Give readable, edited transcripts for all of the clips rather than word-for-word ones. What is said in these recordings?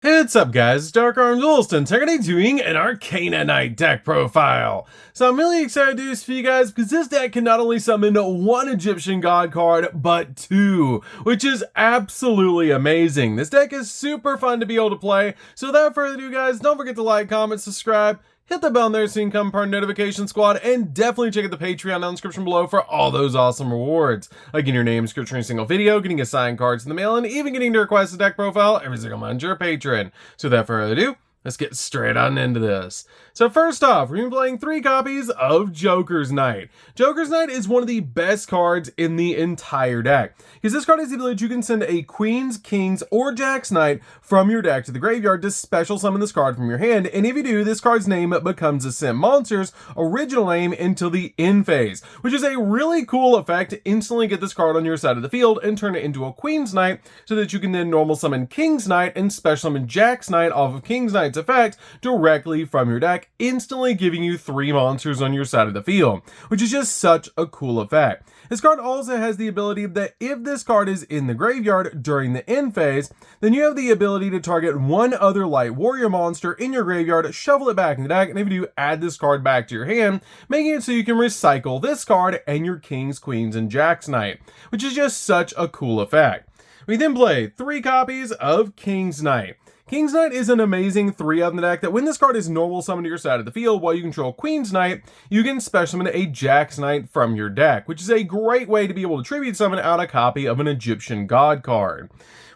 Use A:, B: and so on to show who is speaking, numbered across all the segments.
A: Hey, what's up guys, it's DarkArmedDuelist and today doing an Arcana Knight deck profile. So I'm really excited to do this for you guys because this deck can not only summon one Egyptian god card, but two, which is absolutely amazing. This deck is super fun to be able to play, so without further ado guys, don't forget to like, comment, subscribe, hit the bell in there so you can become part of Notification Squad, and definitely check out the Patreon down in the description below for all those awesome rewards. Like getting your name description in a single video, getting assigned cards in the mail, and even getting to request a deck profile every single month you're a patron. So without further ado, let's get straight on into this. So first off, we're going to be playing 3 copies of Joker's Knight. Joker's Knight is one of the best cards in the entire deck, because this card has the ability that you can send a Queen's, King's, or Jack's Knight from your deck to the graveyard to special summon this card from your hand, and if you do, this card's name becomes a Sim monster's original name until the end phase, which is a really cool effect to instantly get this card on your side of the field and turn it into a Queen's Knight, so that you can then normal summon King's Knight and special summon Jack's Knight off of King's Knight's effect directly from your deck, instantly giving you 3 monsters on your side of the field, which is just such a cool effect. This card also has the ability that if this card is in the graveyard during the end phase, then you have the ability to target one other light warrior monster in your graveyard, shuffle it back in the deck, and if you do, add this card back to your hand, making it so you can recycle this card and your Kings, Queens, and Jacks Knight, which is just such a cool effect. We then play 3 copies of King's Knight. King's Knight is an amazing 3 of the deck that when this card is normal summoned to your side of the field while you control Queen's Knight, you can special summon a Jack's Knight from your deck, which is a great way to be able to tribute summon out a copy of an Egyptian god card.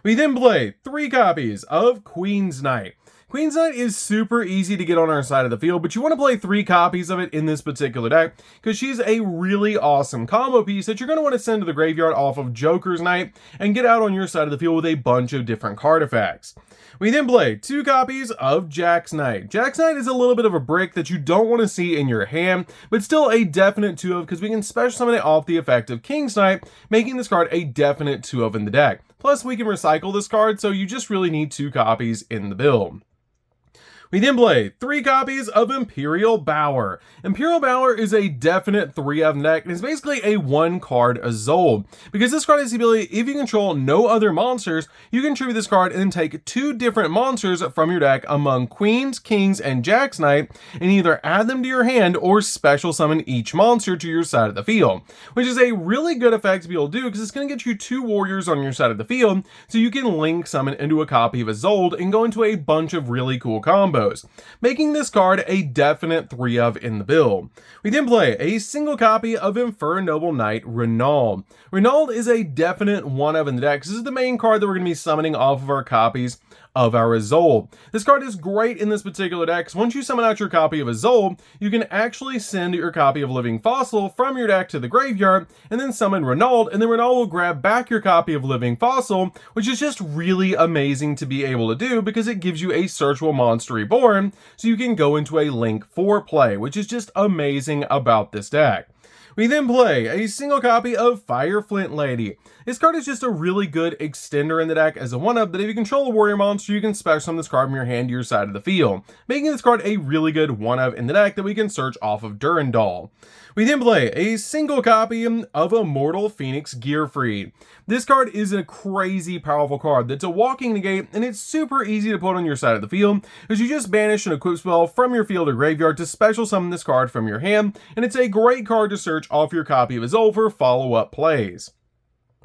A: We then play 3 copies of Queen's Knight. Queen's Knight is super easy to get on our side of the field, but you want to play 3 copies of it in this particular deck because she's a really awesome combo piece that you're going to want to send to the graveyard off of Joker's Knight and get out on your side of the field with a bunch of different card effects. We then play 2 copies of Jack's Knight. Jack's Knight is a little bit of a brick that you don't want to see in your hand, but still a definite 2 of because we can special summon it off the effect of King's Knight, making this card a definite 2 of in the deck. Plus we can recycle this card, so you just really need 2 copies in the build. We then play 3 copies of Imperial Bower. Imperial Bower is a definite 3 of the deck and is basically a 1 card Azul. Because this card has the ability, if you control no other monsters, you can tribute this card and then take 2 different monsters from your deck among Queens, Kings, and Jack's Knight and either add them to your hand or special summon each monster to your side of the field. Which is a really good effect to be able to do because it's going to get you 2 warriors on your side of the field so you can link summon into a copy of Azul and go into a bunch of really cool combos, making this card a definite 3 of in the build. We then play a single copy of Infernoble Knight Renauld. Renauld is a definite 1 of in the deck. This is the main card that we're going to be summoning off of our copies of our Azul. This card is great in this particular deck because once you summon out your copy of Azul, you can actually send your copy of Living Fossil from your deck to the graveyard and then summon Renauld, and then Renauld will grab back your copy of Living Fossil, which is just really amazing to be able to do because it gives you a searchable monster reborn so you can go into a link for play, which is just amazing about this deck. We then play a single copy of Fireflint Lady. This card is just a really good extender in the deck as a 1-up that if you control a warrior monster, you can special summon this card from your hand to your side of the field, making this card a really good 1-up in the deck that we can search off of Durandal. We then play a single copy of Immortal Phoenix Gearfried. This card is a crazy powerful card that's a walking negate, and it's super easy to put on your side of the field because you just banish an equip spell from your field or graveyard to special summon this card from your hand, and it's a great card to search off your copy of Azul for follow-up plays.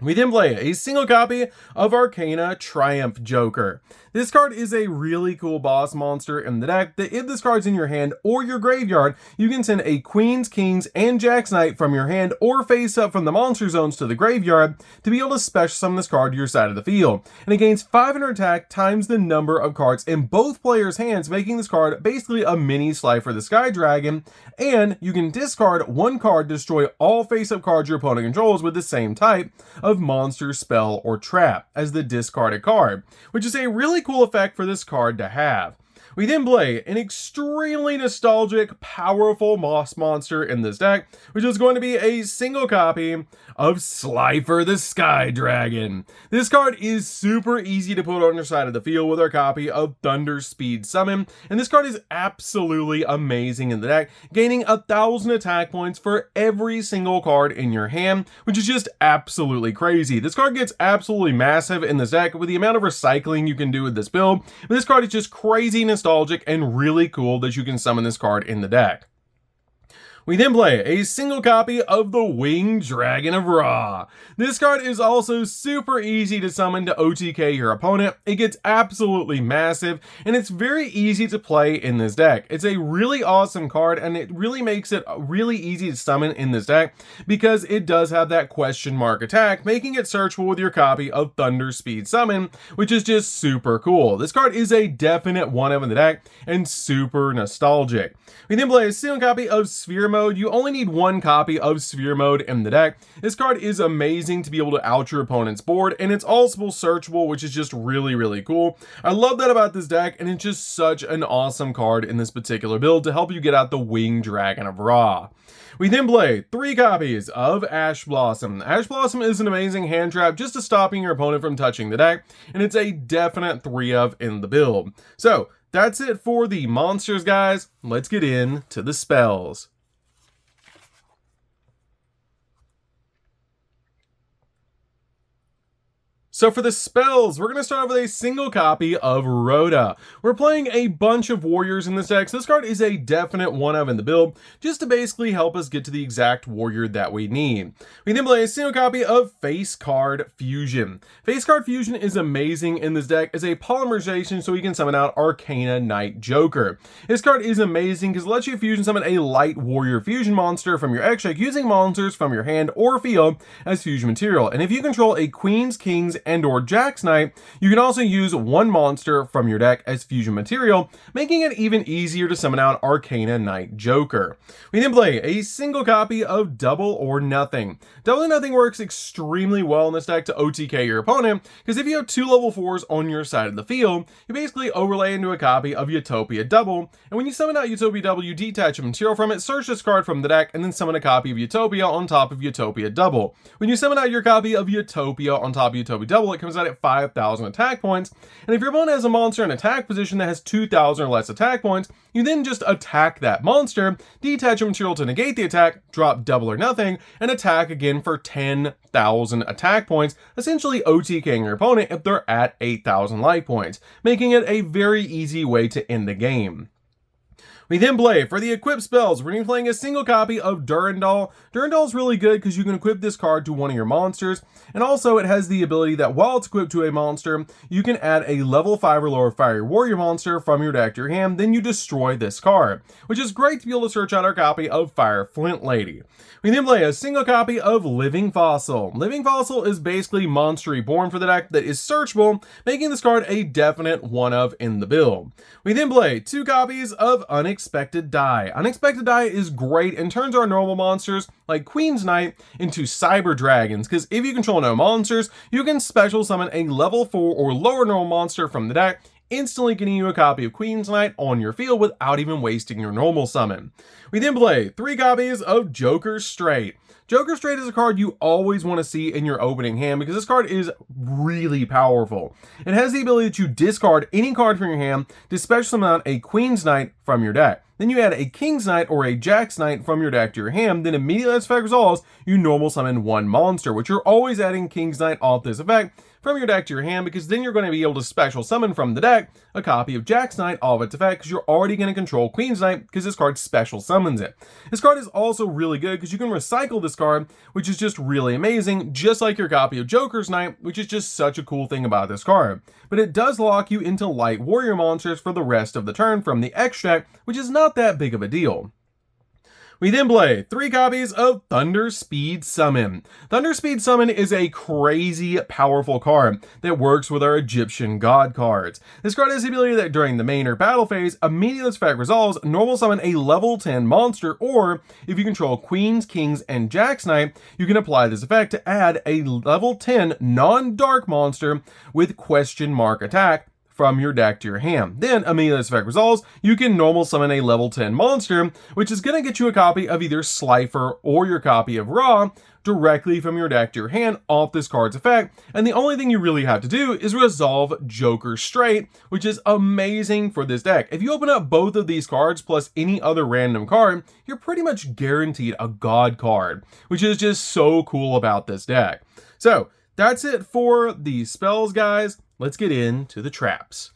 A: We then play a single copy of Arcana Triumph Joker. This card is a really cool boss monster in the deck that if this card's in your hand or your graveyard, you can send a Queens, Kings, and Jack's Knight from your hand or face up from the monster zones to the graveyard to be able to special summon this card to your side of the field. And it gains 500 attack times the number of cards in both players' hands, making this card basically a mini Slifer the Sky Dragon, and you can discard 1 card to destroy all face-up cards your opponent controls with the same type of monster, spell, or trap as the discarded card, which is a really cool effect for this card to have. We then play an extremely nostalgic, powerful moss monster in this deck, which is going to be a single copy of Slifer the Sky Dragon. This card is super easy to put on your side of the field with our copy of Thunder Speed Summon, and this card is absolutely amazing in the deck, gaining 1,000 attack points for every single card in your hand, which is just absolutely crazy. This card gets absolutely massive in this deck with the amount of recycling you can do with this build, but this card is just crazy nostalgic and really cool that you can summon this card in the deck. We then play a single copy of the Winged Dragon of Ra. This card is also super easy to summon to OTK your opponent. It gets absolutely massive, and it's very easy to play in this deck. It's a really awesome card, and it really makes it really easy to summon in this deck because it does have that question mark attack, making it searchable with your copy of Thunder Speed Summon, which is just super cool. This card is a definite one-of in the deck and super nostalgic. We then play a single copy of Sphere Mode. You only need one copy of Sphere Mode in the deck. This card is amazing to be able to out your opponent's board, and it's also searchable, which is just really, really cool. I love that about this deck, and it's just such an awesome card in this particular build to help you get out the Winged Dragon of Ra. We then play 3 copies of Ash Blossom. Ash Blossom is an amazing hand trap just to stopping your opponent from touching the deck, and it's a definite 3 of in the build. So that's it for the monsters, guys. Let's get into the spells. So for the spells, we're going to start off with a single copy of Rhoda. We're playing a bunch of warriors in this deck, so this card is a definite one-of in the build, just to basically help us get to the exact warrior that we need. We then play a single copy of Face Card Fusion. Face Card Fusion is amazing in this deck as a polymerization so we can summon out Arcana Knight Joker. This card is amazing because it lets you fusion summon a light warrior fusion monster from your extra using monsters from your hand or field as fusion material. And if you control a Queen's, King's, and or Jack's Knight, you can also use one monster from your deck as fusion material, making it even easier to summon out Arcana Knight Joker. We then play a single copy of Double or Nothing. Double or Nothing works extremely well in this deck to OTK your opponent, because if you have 2 level 4s on your side of the field, you basically overlay into a copy of Utopia Double, and when you summon out Utopia Double, you detach a material from it, search this card from the deck, and then summon a copy of Utopia on top of Utopia Double. When you summon out your copy of Utopia on top of Utopia Double, it comes out at 5,000 attack points, and if your opponent has a monster in attack position that has 2,000 or less attack points, you then just attack that monster, detach a material to negate the attack, drop Double or Nothing, and attack again for 10,000 attack points, essentially OTKing your opponent if they're at 8,000 life points, making it a very easy way to end the game. We then play, for the equip spells, we're going to be playing a single copy of Durandal. Durandal is really good because you can equip this card to one of your monsters, and also it has the ability that while it's equipped to a monster, you can add a level 5 or lower fire warrior monster from your deck to your hand, then you destroy this card, which is great to be able to search out our copy of Fire Flint Lady. We then play a single copy of Living Fossil. Living Fossil is basically Monster Reborn for the deck that is searchable, making this card a definite one-of in the build. We then play 2 copies of Unexpected Die. Unexpected Die is great and turns our normal monsters, like Queen's Knight, into Cyber Dragons, because if you control no monsters, you can special summon a level 4 or lower normal monster from the deck, instantly getting you a copy of Queen's Knight on your field without even wasting your normal summon. We then play 3 copies of Joker Straight. Joker Straight is a card you always want to see in your opening hand because this card is really powerful. It has the ability to discard any card from your hand to special summon out a Queen's Knight from your deck. Then you add a King's Knight or a Jack's Knight from your deck to your hand, then immediately as effect resolves, you normal summon one monster, which you're always adding King's Knight off this effect from your deck to your hand, because then you're going to be able to special summon from the deck a copy of Jack's Knight off its effect, because you're already going to control Queen's Knight because this card special summons it. This card is also really good because you can recycle this card, which is just really amazing, just like your copy of Joker's Knight, which is just such a cool thing about this card. But it does lock you into light warrior monsters for the rest of the turn from the extract, which is not that big of a deal. We then play 3 copies of Thunder Speed Summon. Thunder Speed Summon is a crazy powerful card that works with our Egyptian god cards. This card has the ability that during the main or battle phase, immediately as effect resolves, normal summon a level 10 monster, or if you control Queens, Kings, and Jack's Knight, you can apply this effect to add a level 10 non-dark monster with question mark attack from your deck to your hand. Then, immediately this effect resolves, you can normal summon a level 10 monster, which is going to get you a copy of either Slifer or your copy of Ra, directly from your deck to your hand off this card's effect, and the only thing you really have to do is resolve Joker straight, which is amazing for this deck. If you open up both of these cards plus any other random card, you're pretty much guaranteed a god card, which is just so cool about this deck. So that's it for the spells, guys. Let's get into the traps.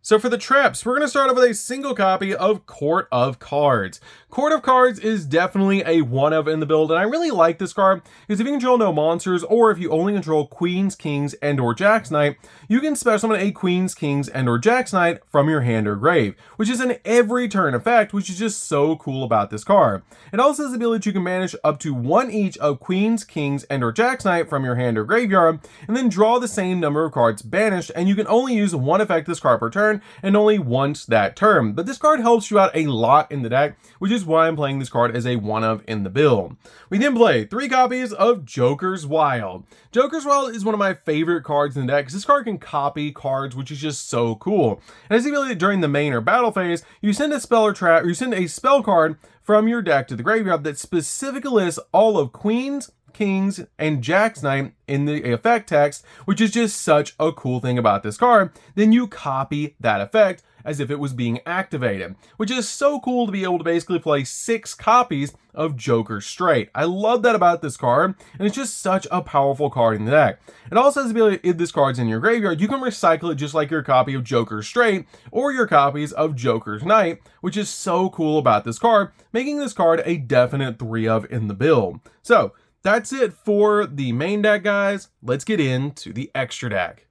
A: So for the traps, we're going to start off with a single copy of Court of Cards. Court of Cards is definitely a one-of in the build, and I really like this card because if you control no monsters, or if you only control Queens, Kings, and or Jack's Knight, you can special summon a Queens, Kings, and or Jack's Knight from your hand or grave, which is an every turn effect, which is just so cool about this card. It also has the ability that you can banish up to one each of Queens, Kings, and or Jack's Knight from your hand or graveyard, and then draw the same number of cards banished, and you can only use one effect this card per turn, and only once that turn. But this card helps you out a lot in the deck, which is why I'm playing this card as a one-of in the build. We then play 3 copies of Joker's Wild. Joker's Wild is one of my favorite cards in the deck because this card can copy cards, which is just so cool. And as the ability during the main or battle phase, you send a spell or trap, or you send a spell card from your deck to the graveyard that specifically lists all of Queens, Kings, and Jack's Knight in the effect text, which is just such a cool thing about this card. Then you copy that effect as if it was being activated, which is so cool to be able to basically play 6 copies of Joker straight. I love that about this card, and it's just such a powerful card in the deck. It also has the ability, if this card's in your graveyard, you can recycle it just like your copy of Joker straight or your copies of Joker's Knight, which is so cool about this card, making this card a definite 3-of in the build. So that's it for the main deck, guys. Let's get into the extra deck.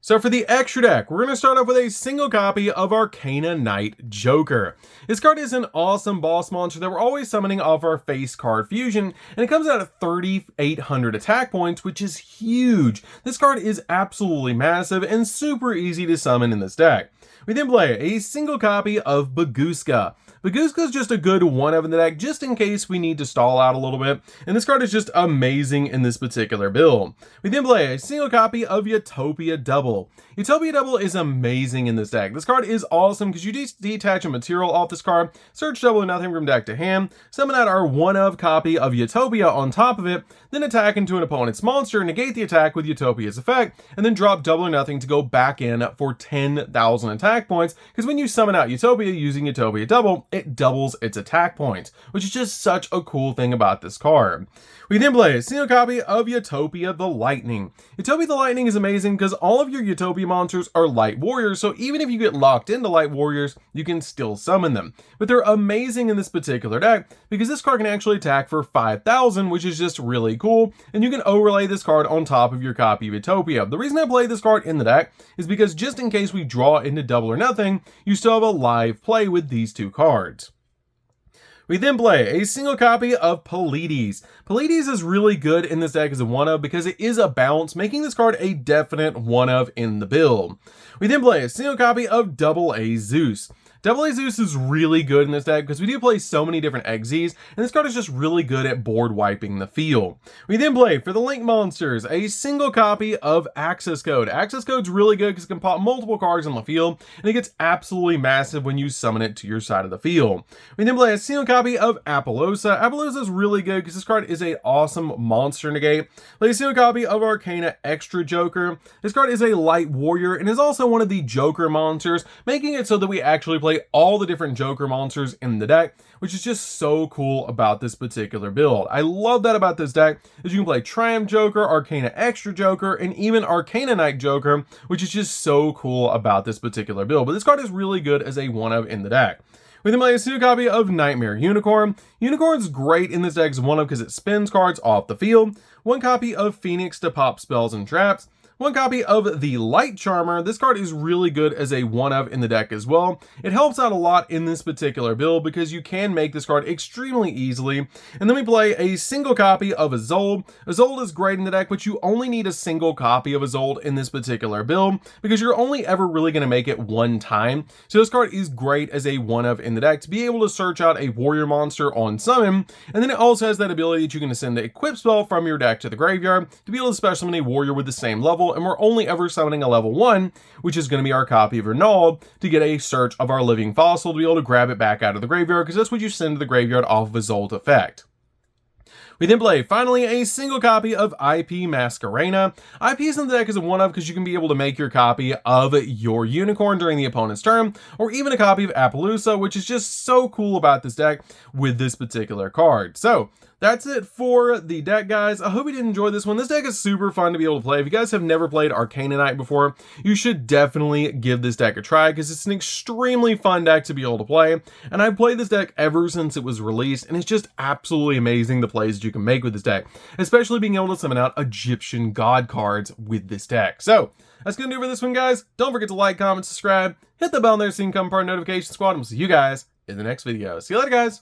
A: So for the extra deck, we're going to start off with a single copy of Arcana Knight Joker. This card is an awesome boss monster that we're always summoning off our face card fusion, and it comes out at 3,800 attack points, which is huge. This card is absolutely massive and super easy to summon in this deck. We then play a single copy of Baguska. Baguska is just a good one-of in the deck, just in case we need to stall out a little bit, and this card is just amazing in this particular build. We then play a single copy of Utopia Double. Utopia Double is amazing in this deck. This card is awesome because you detach a material off this card, search double or nothing from deck to hand, summon out our one-of copy of Utopia on top of it, then attack into an opponent's monster, negate the attack with Utopia's effect, and then drop double or nothing to go back in for 10,000 attack points, because when you summon out Utopia using Utopia Double, it doubles its attack points, which is just such a cool thing about this card. We then play a single copy of Utopia the Lightning. Utopia the Lightning is amazing because all of your Utopia monsters are light warriors, so even if you get locked into light warriors, you can still summon them. But they're amazing in this particular deck because this card can actually attack for 5,000, which is just really cool, and you can overlay this card on top of your copy of Utopia. The reason I play this card in the deck is because just in case we draw into double or nothing, you still have a live play with these 2 cards. We then play a single copy of Pleiades. Pleiades is really good in this deck as a one-of because it is a bounce, making this card a definite one-of in the build. We then play a single copy of Double A Zeus. Double A Zeus is really good in this deck because we do play so many different Xyzs, and this card is just really good at board wiping the field. We then play, for the Link monsters, a single copy of Access Code. Access Code's really good because it can pop multiple cards on the field, and it gets absolutely massive when you summon it to your side of the field. We then play a single copy of Appaloosa. Appaloosa is really good because this card is an awesome monster negate. Play a single copy of Arcana Extra Joker. This card is a light warrior and is also one of the Joker monsters, making it so that we actually play all the different Joker monsters in the deck, which is just so cool about this particular build. I love that about this deck, is you can play Triumph Joker, Arcana Extra Joker, and even Arcana Knight Joker, which is just so cool about this particular build. But this card is really good as a one-of in the deck. We then play a single copy of Nightmare Unicorn. Unicorn's great in this deck as one-of because it spins cards off the field. 1 copy of Phoenix to pop spells and traps. 1 copy of the Light Charmer. This card is really good as a 1-of in the deck as well. It helps out a lot in this particular build because you can make this card extremely easily. And then we play a single copy of Awalt. Awalt is great in the deck, but you only need a single copy of Awalt in this particular build because you're only ever really going to make it 1 time. So this card is great as a 1-of in the deck to be able to search out a warrior monster on summon. And then it also has that ability that you can send the equip spell from your deck to the graveyard to be able to special summon a warrior with the same level, and we're only ever summoning a level 1, which is going to be our copy of Arcana, to get a search of our living fossil to be able to grab it back out of the graveyard, because that's what you send to the graveyard off of Awalt effect. We then play, finally, a single copy of IP Masquerena. IP is in the deck as a 1-of because you can be able to make your copy of your Unicorn during the opponent's turn, or even a copy of Appaloosa, which is just so cool about this deck with this particular card. So, that's it for the deck, guys. I hope you did enjoy this one. This deck is super fun to be able to play. If you guys have never played Arcana before, you should definitely give this deck a try because it's an extremely fun deck to be able to play. And I've played this deck ever since it was released, and it's just absolutely amazing the plays that you can make with this deck, especially being able to summon out Egyptian god cards with this deck. So, that's going to do it for this one, guys. Don't forget to like, comment, subscribe, hit the bell on there so you can become part of the notification squad, and we'll see you guys in the next video. See you later, guys.